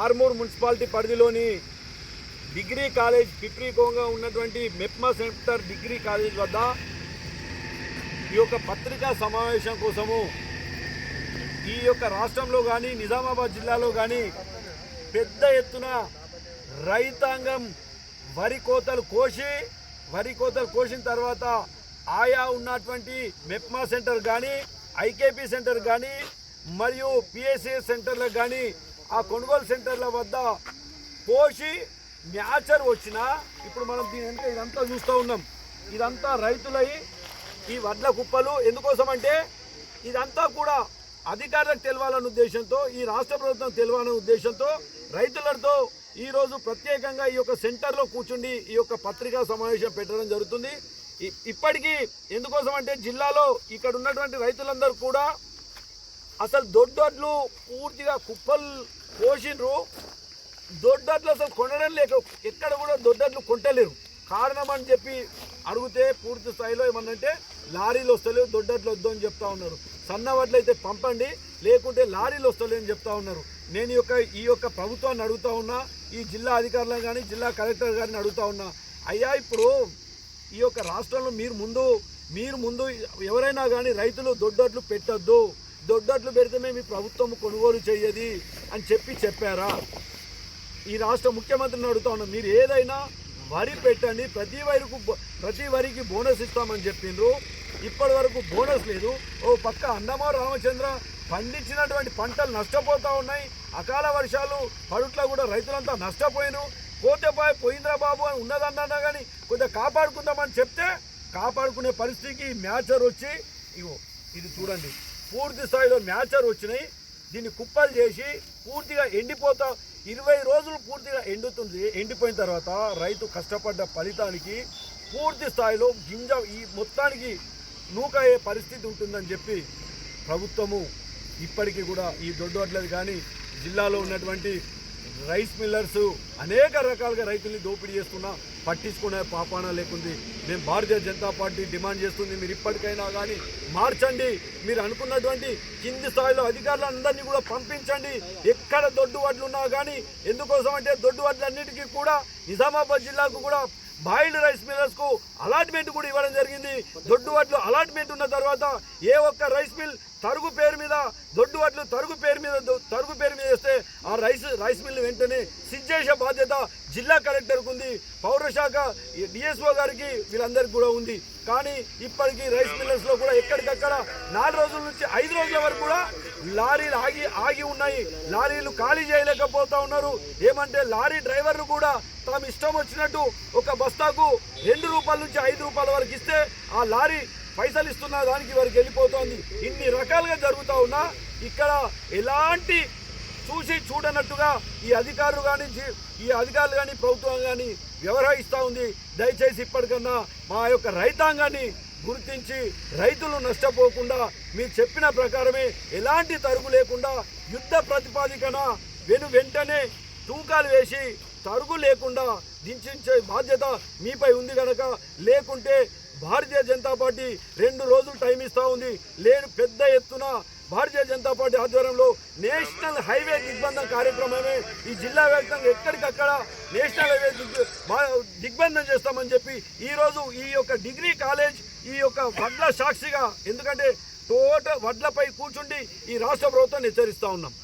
Armoor municipality పరిధిలోని degree college పిప్రికోంగా ఉన్నటువంటి MEPMA centre degree college వద్ద ఈ యొక్క పత్రికా సమావేశం కోసము ఈ యొక్క రాష్ట్రంలో కానీ నిజామాబాద్ జిల్లాలో కానీ పెద్ద ఎత్తున రైతాంగం వరి కోతలు కోసిన తర్వాత ఆయా ఉన్నటువంటి మెప్మా సెంటర్ కానీ ఐకేపీ సెంటర్ కానీ మరియు పిఎస్సిఎస్ సెంటర్లకు కానీ ఆ కొనుగోలు సెంటర్ల వద్ద కోసి మ్యాచర్ వచ్చినా ఇప్పుడు మనం దీని వెనుక ఇదంతా చూస్తూ ఉన్నాం. ఇదంతా రైతులై ఈ వడ్ల కుప్పలు ఎందుకోసం అంటే ఇదంతా కూడా అధికారులకు తెలవాలనే ఉద్దేశంతో, ఈ రాష్ట్ర ప్రభుత్వం తెలవాలనే ఉద్దేశంతో రైతులతో ఈరోజు ప్రత్యేకంగా ఈ యొక్క సెంటర్లో కూర్చుండి ఈ యొక్క పత్రికా సమావేశం పెట్టడం జరుగుతుంది. ఇప్పటికీ ఎందుకోసం అంటే జిల్లాలో ఇక్కడ ఉన్నటువంటి రైతులందరూ కూడా అసలు దొడ్డొడ్లు పూర్తిగా కుప్పలు కోసిండ్రు. దొడ్డొడ్లు అసలు కొనడం లేక ఎక్కడ కూడా దొడ్డొడ్లు కొంటలేరు. కారణం అని చెప్పి అడిగితే పూర్తి స్థాయిలో ఏమన్నంటే లారీలు వస్తలేవు, దొడ్డొడ్లు వద్దు అని చెప్తా ఉన్నారు. సన్న వడ్లు అయితే పంపండి, లేకుంటే లారీలు వస్తలేవు అని చెప్తా ఉన్నారు. నేను ఈ యొక్క ప్రభుత్వాన్ని అడుగుతా ఉన్నా, ఈ జిల్లా అధికారులను కానీ జిల్లా కలెక్టర్ గారిని అడుగుతా ఉన్నా, అయ్యా ఇప్పుడు ఈ యొక్క రాష్ట్రంలో మీరు ముందు ఎవరైనా కానీ రైతులు దొడ్డొడ్లు పెట్టద్దు, దొడ్డొడ్లు పెడితే మీ ప్రభుత్వం కొనుగోలు చేయది అని చెప్పారా? ఈ రాష్ట్ర ముఖ్యమంత్రిని అడుగుతా ఉన్నాం, మీరు ఏదైనా వరి పెట్టండి, ప్రతి వరికి బోనస్ ఇస్తామని చెప్పిండ్రు. ఇప్పటి వరకు బోనస్ లేదు. ఓ పక్క అన్నమో రామచంద్ర పండించినటువంటి పంటలు నష్టపోతూ ఉన్నాయి. అకాల వర్షాలు పడుట్లా కూడా రైతులంతా నష్టపోయినారు. పోయింద్రా బాబు అని ఉన్నదన్నా కానీ కొద్దిగా కాపాడుకుందామని చెప్తే కాపాడుకునే పరిస్థితికి మ్యాచర్ వచ్చి ఇగో ఇది చూడండి, పూర్తి స్థాయిలో మ్యాచర్ వచ్చినాయి. దీన్ని కుప్పలు చేసి పూర్తిగా 20 రోజులు పూర్తిగా ఎండిపోయిన తర్వాత రైతు కష్టపడ్డ ఫలితానికి పూర్తి స్థాయిలో గింజ ఈ మొత్తానికి నూకయ్యే పరిస్థితి ఉంటుందని చెప్పి ప్రభుత్వము ఇప్పటికీ కూడా ఈ దొడ్డొడ్లది కానీ జిల్లాలో ఉన్నటువంటి రైస్ మిల్లర్స్ అనేక రకాలుగా రైతుల్ని దోపిడీ చేస్తున్నా పట్టించుకునే పాపాన లేకుంది. మేము భారతీయ జనతా పార్టీ డిమాండ్ చేస్తుంది, మీరు ఇప్పటికైనా కానీ మార్చండి. మీరు అనుకున్నటువంటి కింది స్థాయిలో అధికారులందరినీ కూడా పంపించండి. ఎక్కడ దొడ్డు వడ్లు ఉన్నా కానీ, ఎందుకోసం అంటే దొడ్డు వడ్లన్నిటికీ కూడా నిజామాబాద్ జిల్లాకు కూడా బాయిల్డ్ రైస్ మిల్లర్స్కు అలాట్మెంట్ కూడా ఇవ్వడం జరిగింది. దొడ్డు వడ్లు అలాట్మెంట్ ఉన్న తర్వాత ఏ ఒక్క రైస్ మిల్ తరుగు పేరు మీద దొడ్డు వడ్లు తరుగు పేరు మీద వేస్తే ఆ రైస్ మిల్ వెంటనే సీజ్ చేసే బాధ్యత జిల్లా కలెక్టర్కు ఉంది, పౌరశాఖ డిఎస్ఓ గారికి వీళ్ళందరికీ కూడా ఉంది. కానీ ఇప్పటికీ రైస్ మిల్లర్స్లో కూడా ఎక్కడికక్కడ 4 రోజుల నుంచి 5 రోజుల వరకు కూడా లారీలు ఆగి ఉన్నాయి. లారీలు ఖాళీ చేయలేకపోతా ఉన్నారు. ఏమంటే లారీ డ్రైవర్లు కూడా తాము ఇష్టం వచ్చినట్టు ఒక బస్తాకు 2 రూపాయల నుంచి 5 రూపాయల వరకు ఇస్తే ఆ లారీ పైసలు ఇస్తున్న దానికి వరకు వెళ్ళిపోతుంది. ఇన్ని రకాలుగా జరుగుతూ ఉన్నా ఇక్కడ ఎలాంటి చూడనట్టుగా ఈ అధికారులు కానీ ప్రభుత్వం కానీ వ్యవహరిస్తూ ఉంది. దయచేసి ఇప్పటికన్నా మా యొక్క రైతాంగాన్ని గుర్తించి రైతులు నష్టపోకుండా మీరు చెప్పిన ప్రకారమే ఎలాంటి తరుగు లేకుండా యుద్ధ ప్రతిపాదికన వెంటనే తూకాలు వేసి తరుగు లేకుండా దించే బాధ్యత మీపై ఉంది కనుక, లేకుంటే భారతీయ జనతా పార్టీ 2 రోజులు టైం ఇస్తూ ఉంది. పెద్ద ఎత్తున భారతీయ జనతా పార్టీ ఆధ్వర్యంలో నేషనల్ హైవే దిగ్బంధం కార్యక్రమమే ఈ జిల్లా వ్యాప్తంగా ఎక్కడికక్కడ నేషనల్ హైవే దిగ్బంధం చేస్తామని చెప్పి ఈరోజు ఈ యొక్క డిగ్రీ కాలేజ్ ఈ యొక్క వడ్ల సాక్షిగా, ఎందుకంటే టోటల్ వడ్లపై కూర్చుండి ఈ రాష్ట్ర ప్రభుత్వాన్ని హెచ్చరిస్తూ ఉన్నాం.